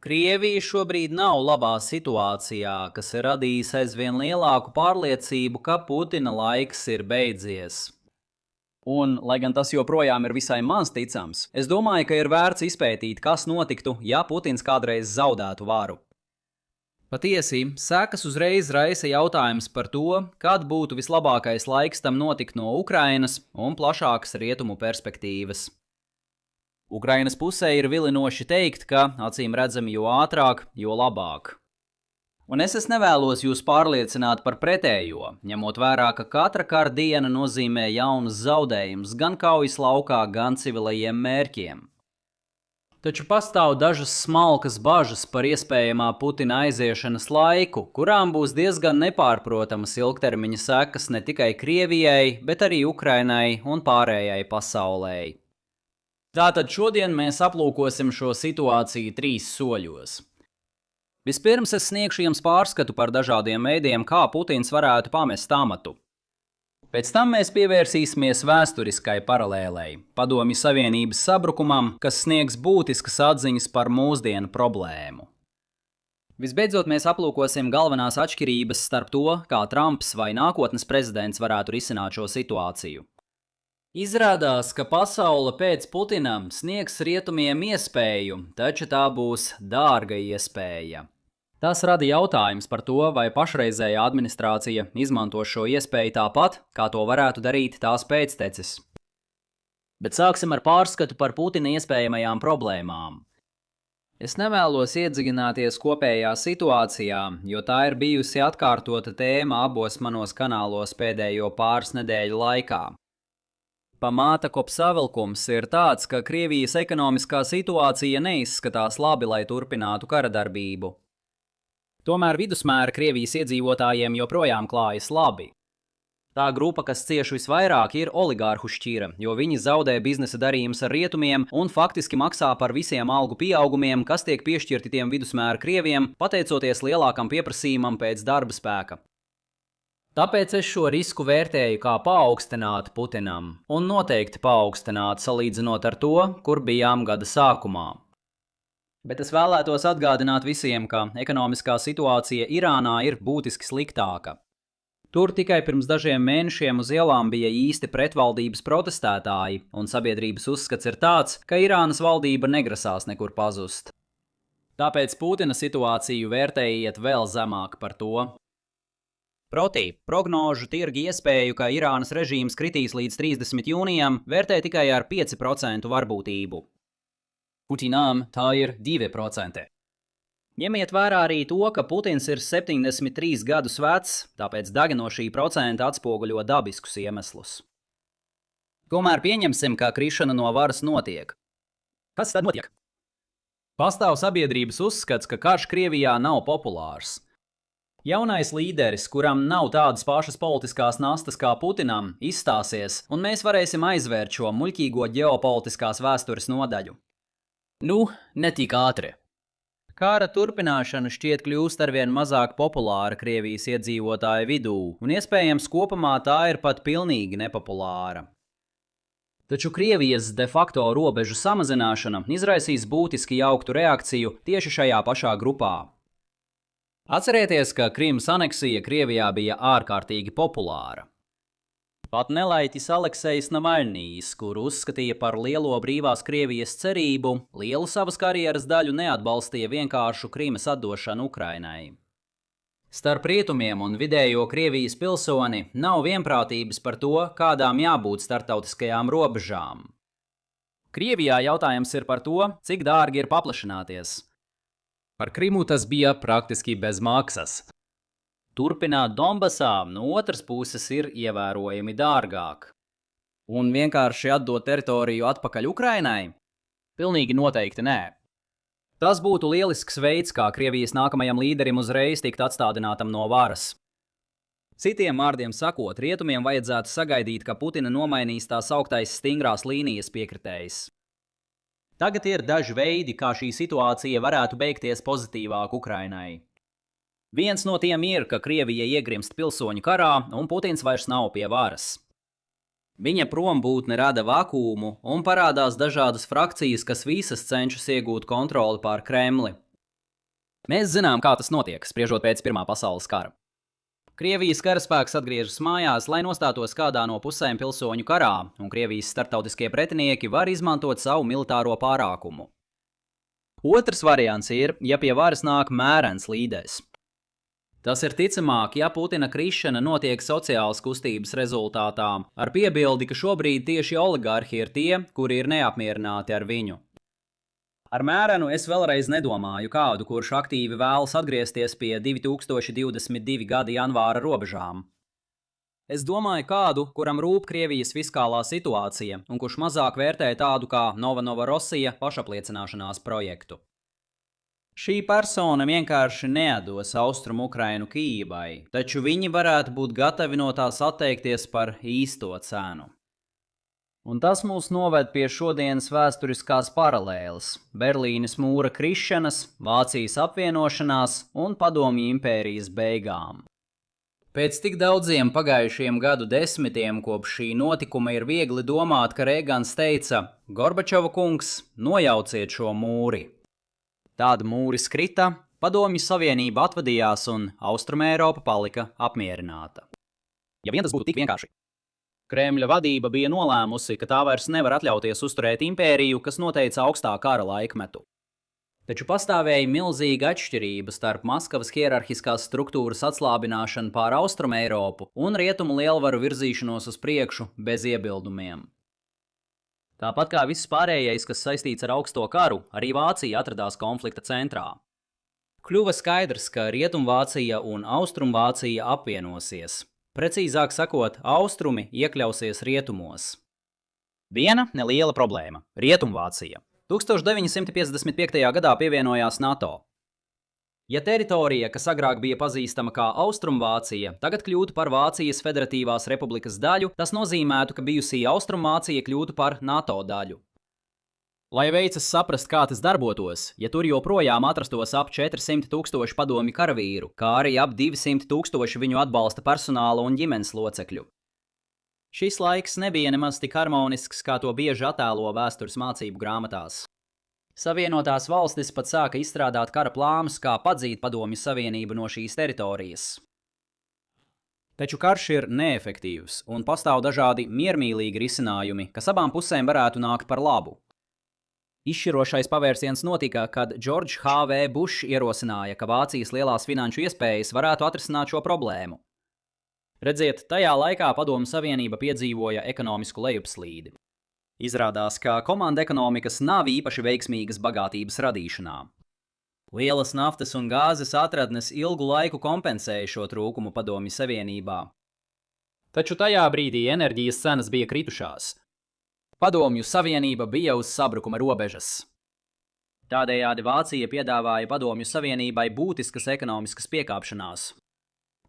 Krievija šobrīd nav labā situācijā, kas ir radījis aizvien lielāku pārliecību, ka Putina laiks ir beidzies. Un, lai gan tas joprojām ir visai maz ticams, es domāju, ka ir vērts izpētīt, kas notiktu, ja Putins kādreiz zaudētu varu. Patiesi, sekas uzreiz raisa jautājums par to, kad būtu vislabākais laiks tam notikt no Ukrainas un plašākas rietumu perspektīvas. Ukrainas pusē ir vilinoši teikt, ka, acīm redzami, jo ātrāk, jo labāk. Un es nevēlos jūs pārliecināt par pretējo, ņemot vērā, ka katra kara diena nozīmē jaunus zaudējumus gan kaujas laukā, gan civilajiem mērķiem. Taču pastāv dažas smalkas bažas par iespējamā Putina aiziešanas laiku, kurām būs diezgan nepārprotamas ilgtermiņa sekas ne tikai Krievijai, bet arī Ukrainai un pārējai pasaulē. Tātad šodien mēs aplūkosim šo situāciju 3 soļos. Vispirms es sniegšu jums pārskatu par dažādiem veidiem, kā Putins varētu pamest amatu. Pēc tam mēs pievērsīsimies vēsturiskai paralēlei, Padomju Savienības sabrukumam, kas sniegs būtiskas atziņas par mūsdienu problēmu. Visbeidzot, mēs aplūkosim galvenās atšķirības starp to, kā Trumps vai nākotnes prezidents varētu risināt šo situāciju. Izrādās, ka pasaule pēc Putinam sniegs rietumiem iespēju, taču tā būs dārga iespēja. Tas rada jautājums par to, vai pašreizējā administrācija izmanto šo iespēju tāpat, kā to varētu darīt tās pēctecis. Bet sāksim ar pārskatu par Putina iespējamajām problēmām. Es nevēlos iedziļināties kopējā situācijā, jo tā ir bijusi atkārtota tēma abos manos kanālos pēdējo pāris nedēļu laikā. Pamāta kopsavilkums ir tāds, ka Krievijas ekonomiskā situācija neizskatās labi, lai turpinātu kara darbību. Tomēr vidusmēra Krievijas iedzīvotājiem joprojām klājas labi. Tā grupa, kas cieš visvairāk, ir oligārhu šķira, jo viņi zaudē biznesa darījumus ar rietumiem un faktiski maksā par visiem algu pieaugumiem, kas tiek piešķirti tiem vidusmēra krieviem, pateicoties lielākam pieprasījumam pēc darba spēka. Tāpēc es šo risku vērtēju kā paaugstinātu Putinam, un noteikti paaugstinātu salīdzinot ar to, kur bijām gada sākumā. Bet es vēlētos atgādināt visiem, ka ekonomiskā situācija Irānā ir būtiski sliktāka. Tur tikai pirms dažiem mēnešiem uz ielām bija īsti pretvaldības protestētāji, un sabiedrības uzskats ir tāds, ka Irānas valdība negrasās nekur pazust. Tāpēc Putina situāciju vērtējiet vēl zemāk par to. Proti, prognožu tirgi iespēju, ka Irānas režīms kritīs līdz 30. jūnijam, vērtē tikai ar 5% varbūtību. Putinām tā ir 2%. Ņemiet vērā arī to, ka Putins ir 73 gadus vecs, tāpēc daļa no šī procenta atspoguļo dabiskus iemeslus. Tomēr pieņemsim, ka krišana no varas notiek. Kas tad notiek? Pastāv sabiedrības uzskats, ka karš Krievijā nav populārs. Jaunais līderis, kuram nav tādas pašas politiskās nastas kā Putinam, izstāsies, un mēs varēsim aizvērt šo muļķīgo ģeopolitiskās vēstures nodaļu. Ne tik ātri. Kara turpināšana šķiet kļūst arvien mazāk populāra Krievijas iedzīvotāju vidū, un iespējams kopumā tā ir pat pilnīgi nepopulāra. Taču Krievijas de facto robežu samazināšana izraisīs būtiski jauktu reakciju tieši šajā pašā grupā. Atcerieties, ka Krimas aneksija Krievijā bija ārkārtīgi populāra. Pat nelaiķis Aleksejs Navaļnijs, kuru uzskatīja par lielo brīvās Krievijas cerību, lielu savas karjeras daļu neatbalstīja vienkāršu Krimas atdošanu Ukrainai. Starp rietumiem un vidējo Krievijas pilsoni nav vienprātības par to, kādām jābūt starptautiskajām robežām. Krievijā jautājums ir par to, cik dārgi ir paplašināties. Par Krimu tas bija praktiski bez maksas. Turpināt Donbasā no otras puses ir ievērojami dārgāk. Un vienkārši atdot teritoriju atpakaļ Ukrainai? Pilnīgi noteikti nē. Tas būtu lielisks veids, kā Krievijas nākamajam līderim uzreiz tikt atstādinātam no varas. Citiem vārdiem sakot, rietumiem vajadzētu sagaidīt, ka Putina nomainīs tā sauktais stingrās līnijas piekritējs. Tagad ir daži veidi, kā šī situācija varētu beigties pozitīvāk Ukrainai. Viens no tiem ir, ka Krievija iegrimst pilsoņu karā un Putins vairs nav pie varas. Viņa prombūtne rada vakuumu un parādās dažādas frakcijas, kas visas cenšas iegūt kontroli pār Kremli. Mēs zinām, kā tas notiek, spriežot pēc Pirmā pasaules kara. Krievijas karaspēks atgriežas mājās, lai nostātos kādā no pusēm pilsoņu karā, un Krievijas starptautiskie pretinieki var izmantot savu militāro pārākumu. Otrs variants ir, ja pie varas nāk mērens līderis. Tas ir ticamāk, ja Putina krišana notiek sociālas kustības rezultātā, ar piebildi, ka šobrīd tieši oligarhi ir tie, kuri ir neapmierināti ar viņu. Ar mērenu es vēlreiz nedomāju kādu, kurš aktīvi vēlas atgriezties pie 2022. gada janvāra robežām. Es domāju kādu, kuram rūp Krievijas fiskālā situācija un kurš mazāk vērtē tādu kā Novorossija pašapliecināšanās projektu. Šī persona vienkārši neatdos Austrumu Ukrainu Kijivai, taču viņi varētu būt gatavi no tās atteikties par īsto cenu. Un tas mūs noved pie šodienas vēsturiskās paralēles – Berlīnes mūra krišanas, Vācijas apvienošanās un Padomju impērijas beigām. Pēc tik daudziem pagājušiem gadu desmitiem kopš šī notikuma ir viegli domāt, ka Reigans teica: Gorbačova kungs, nojauciet šo mūri. Tāda mūris krita, Padomju Savienība atvadījās un Austrumēropa palika apmierināta. Ja vien tas būtu tik vienkārši. Kremļa vadība bija nolēmusi, ka tā vairs nevar atļauties uzturēt impēriju, kas noteica augstā kara laikmetu. Taču pastāvēja milzīga atšķirība starp Maskavas hierarhiskās struktūras atslābināšanu pār Austrumēropu un rietumu lielvaru virzīšanos uz priekšu bez iebildumiem. Tāpat kā viss pārējais, kas saistīts ar augsto karu, arī Vācija atradās konflikta centrā. Kļuva skaidrs, ka Rietumvācija un Austrumvācija apvienosies. Precīzāk sakot, austrumi iekļausies rietumos. Viena neliela problēma – Rietumvācija. 1955. gadā pievienojās NATO. Ja teritorija, kas agrāk bija pazīstama kā Austrumvācija, tagad kļūtu par Vācijas Federatīvās Republikas daļu, tas nozīmētu, ka bijusī Austrumvācija kļūtu par NATO daļu. Lai veicas saprast, kā tas darbotos, ja tur joprojām atrastos ap 400 000 padomju karavīru, kā arī ap 200 000 viņu atbalsta personāla un ģimenes locekļu. Šis laiks nebija nemaz tik harmonisks, kā to bieži attēlo vēstures mācību grāmatās. Savienotās valstis pat sāka izstrādāt kara plānus, kā padzīt Padomju Savienību no šīs teritorijas. Taču karš ir neefektīvs un pastāv dažādi miermīlīgi risinājumi, kas abām pusēm varētu nākt par labu. Izšķirošais pavērsiens notika, kad George H.V. Bush ierosināja, ka Vācijas lielās finanšu iespējas varētu atrisināt šo problēmu. Redziet, tajā laikā Padomju Savienība piedzīvoja ekonomisku lejupslīdi. Izrādās, ka komanda ekonomikas nav īpaši veiksmīgas bagātības radīšanā. Lielas naftas un gāzes atradnes ilgu laiku kompensēja šo trūkumu Padomju Savienībā. Taču tajā brīdī enerģijas cenas bija kritušās. Padomju Savienība bija uz sabrukuma robežas. Tādējādi Vācija piedāvāja Padomju Savienībai būtiskas ekonomiskas piekāpšanās.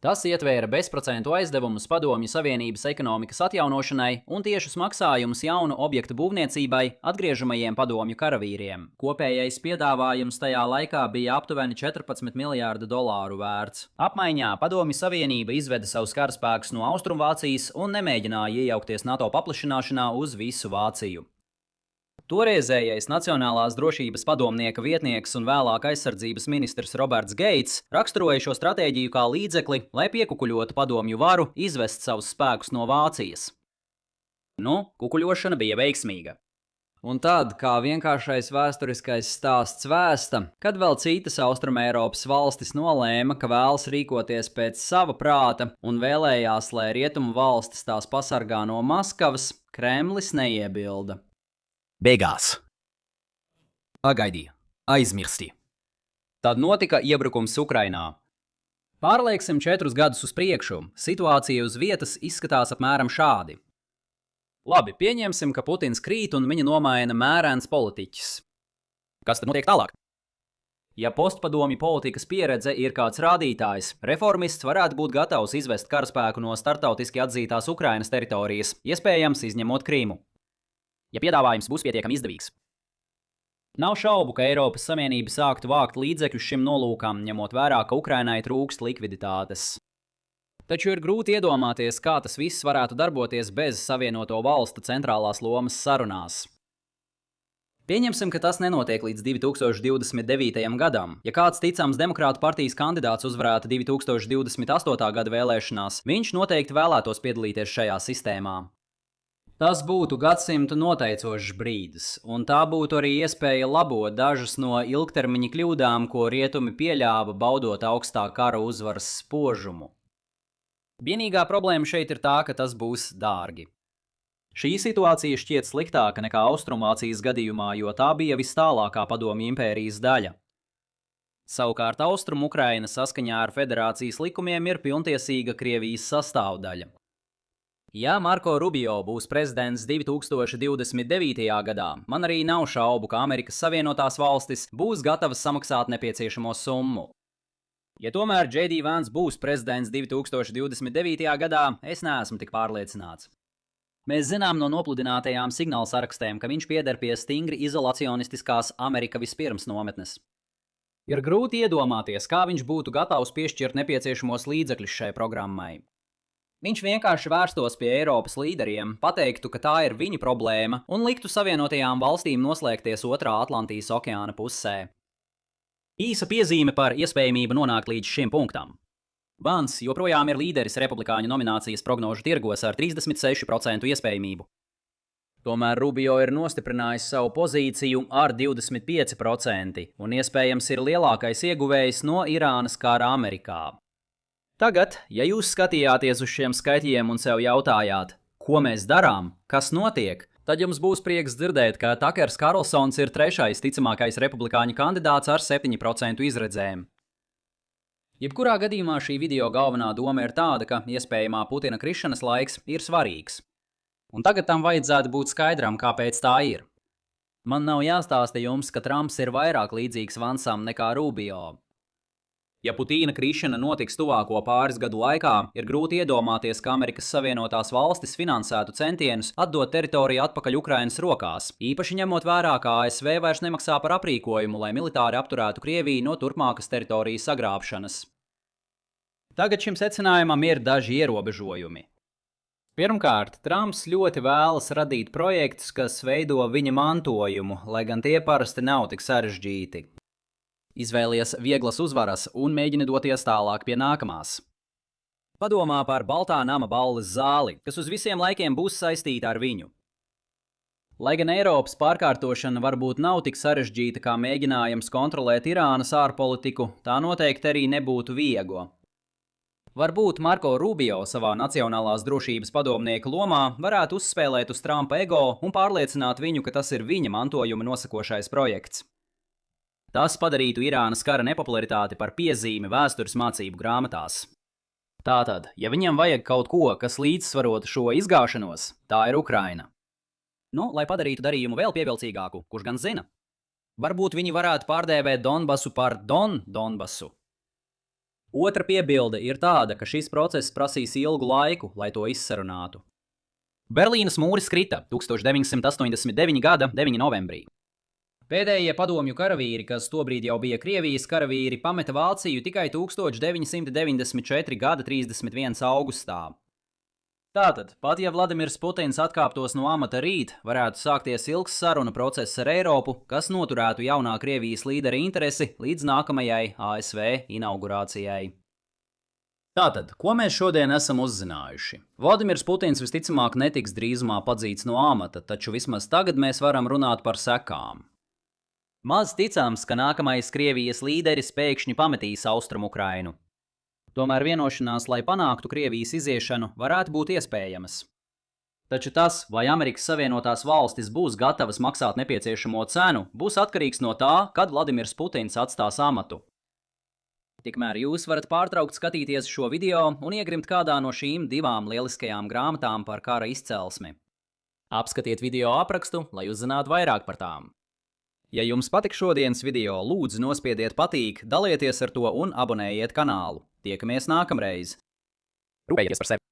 Tas ietvēra bezprocentu aizdevumus Padomju Savienības ekonomikas atjaunošanai un tiešus maksājumus jaunu objektu būvniecībai atgriežamajiem padomju karavīriem. Kopējais piedāvājums tajā laikā bija aptuveni 14 miljārdu dolāru vērts. Apmaiņā Padomju Savienība izveda savus karaspēkus no Austrumvācijas un nemēģināja iejaukties NATO paplašināšanā uz visu Vāciju. Toreizējais Nacionālās drošības padomnieka vietnieks un vēlāk aizsardzības ministrs Roberts Geits raksturoja šo stratēģiju kā līdzekli, lai piekukuļotu padomju varu izvest savus spēkus no Vācijas. Kukuļošana bija veiksmīga. Un tad, kā vienkāršais vēsturiskais stāsts vēsta, kad vēl citas Austrumēropas valstis nolēma, ka vēlas rīkoties pēc sava prāta un vēlējās, lai rietumu valstis tās pasargā no Maskavas, Kremlis neiebilda. Beigās. Pagaidīja, aizmirsti. Tad notika iebrukums Ukrainā. Pārlieksim 4 gadus uz priekšu, situācija uz vietas izskatās apmēram šādi. Labi, pieņemsim, ka Putins krīt un viņu nomaina mērens politiķis. Kas tad notiek tālāk? Ja postpadomju politikas pieredze ir kāds rādītājs, reformists varētu būt gatavs izvest karaspēku no startautiski atzītās Ukrainas teritorijas, iespējams izņemot Krīmu. Ja piedāvājums būs pietiekami izdevīgs. Nav šaubu, ka Eiropas Savienība sāktu vākt līdzekļus šim nolūkam, ņemot vērā, ka Ukrainai trūkst likviditātes. Taču ir grūti iedomāties, kā tas viss varētu darboties bez Savienoto valstu centrālās lomas sarunās. Pieņemsim, ka tas nenotiek līdz 2029. gadam. Ja kāds ticams Demokrātu partijas kandidāts uzvarētu 2028. gada vēlēšanās, viņš noteikti vēlētos piedalīties šajā sistēmā. Tas būtu gadsimta noteicošs brīdis, un tā būtu arī iespēja labot dažas no ilgtermiņa kļūdām, ko rietumi pieļāva, baudot augstā kara uzvaras spožumu. Vienīgā problēma šeit ir tā, ka tas būs dārgi. Šī situācija šķiet sliktāka nekā Austrumvācijas gadījumā, jo tā bija vistālākā Padomju impērijas daļa. Savukārt Austrumukraina saskaņā ar federācijas likumiem ir pilntiesīga Krievijas sastāvdaļa. Ja Marko Rubio būs prezidents 2029. gadā, man arī nav šaubu, ka Amerikas Savienotās valstis būs gatavas samaksāt nepieciešamo summu. Ja tomēr J.D. Vance būs prezidents 2029. gadā, es neesmu tik pārliecināts. Mēs zinām no nopludinātajām signāla sarakstiem, ka viņš pieder pie stingri izolacionistiskās Amerika vispirms nometnes. Ir grūti iedomāties, kā viņš būtu gatavs piešķirt nepieciešamos līdzekļus šai programmai. Viņš vienkārši vērstos pie Eiropas līderiem, pateiktu, ka tā ir viņa problēma un liktu Savienotajām valstīm noslēgties otrā Atlantijas okeāna pusē. Īsa piezīme par iespējamību nonākt līdz šim punktam. Vance joprojām ir līderis republikāņu nominācijas prognožu tirgos ar 36% iespējamību. Tomēr Rubio ir nostiprinājis savu pozīciju ar 25% un iespējams ir lielākais ieguvējs no Irānas kara Amerikā. Tagad, ja jūs skatījāties uz šiem skaitļiem un sev jautājāt, ko mēs darām, kas notiek, tad jums būs prieks dzirdēt, ka Takers Karlsons ir trešais ticamākais republikāņu kandidāts ar 7% izredzēm. Jebkurā gadījumā šī video galvenā doma ir tāda, ka iespējamā Putina krišanas laiks ir svarīgs. Un tagad tam vajadzētu būt skaidram, kāpēc tā ir. Man nav jāstāsta jums, ka Trumps ir vairāk līdzīgs Vansam nekā Rubio. Ja Putina krišana notiks tuvāko pāris gadu laikā, ir grūti iedomāties, ka Amerikas Savienotās valstis finansētu centienus atdot teritoriju atpakaļ Ukrainas rokās, īpaši ņemot vērā, ka ASV vairs nemaksā par aprīkojumu, lai militāri apturētu Krieviju no turpmākas teritorijas sagrābšanas. Tagad šim secinājumam ir daži ierobežojumi. Pirmkārt, Trumps ļoti vēlas radīt projektus, kas veido viņa mantojumu, lai gan tie parasti nav tik sarežģīti. Izvēlies vieglas uzvaras un mēģini doties tālāk pie nākamās. Padomā par Baltā nama balles zāli, kas uz visiem laikiem būs saistīta ar viņu. Lai gan Eiropas pārkārtošana varbūt nav tik sarežģīta kā mēģinājums kontrolēt Irānas ārpolitiku, tā noteikti arī nebūtu viegla. Varbūt Marko Rubio savā Nacionālās drošības padomnieka lomā varētu uzspēlēt uz Trumpa ego un pārliecināt viņu, ka tas ir viņa mantojuma nosakošais projekts. Tas padarītu Irānas kara nepopularitāti par piezīmi vēstures mācību grāmatās. Tātad, ja viņam vajag kaut ko, kas līdzsvarotu šo izgāšanos, tā ir Ukraina. Lai padarītu darījumu vēl pievilcīgāku, kurš gan zina? Varbūt viņi varētu pārdēvēt Donbasu par Donbasu. Otra piebilde ir tāda, ka šis process prasīs ilgu laiku, lai to izsarunātu. Berlīnas mūris krita 1989. gada 9. novembrī. Pēdējie padomju karavīri, kas tobrīd jau bija Krievijas karavīri, pameta Vāciju tikai 1994. gada 31. augustā. Tātad, pat ja Vladimirs Putins atkāptos no amata rīt, varētu sākties ilgs sarunu process ar Eiropu, kas noturētu jaunā Krievijas līdera interesi līdz nākamajai ASV inaugurācijai. Tātad, ko mēs šodien esam uzzinājuši? Vladimirs Putins visticamāk netiks drīzumā padzīts no amata, taču vismaz tagad mēs varam runāt par sekām. Maz ticams, ka nākamais Krievijas līderis pēkšņi pametīs Austrumukrainu. Tomēr vienošanās, lai panāktu Krievijas iziešanu, varētu būt iespējamas. Taču tas, vai Amerikas Savienotās valstis būs gatavas maksāt nepieciešamo cenu, būs atkarīgs no tā, kad Vladimirs Putins atstās amatu. Tikmēr jūs varat pārtraukt skatīties šo video un iegrimt kādā no šīm divām lieliskajām grāmatām par kara izcelsmi. Apskatiet video aprakstu, lai uzzinātu vairāk par tām. Ja jums patika šodienas video, lūdzu nospiediet patīk, dalieties ar to un abonējiet kanālu. Tiekamies nākamreiz! Rūpējieties par sevi!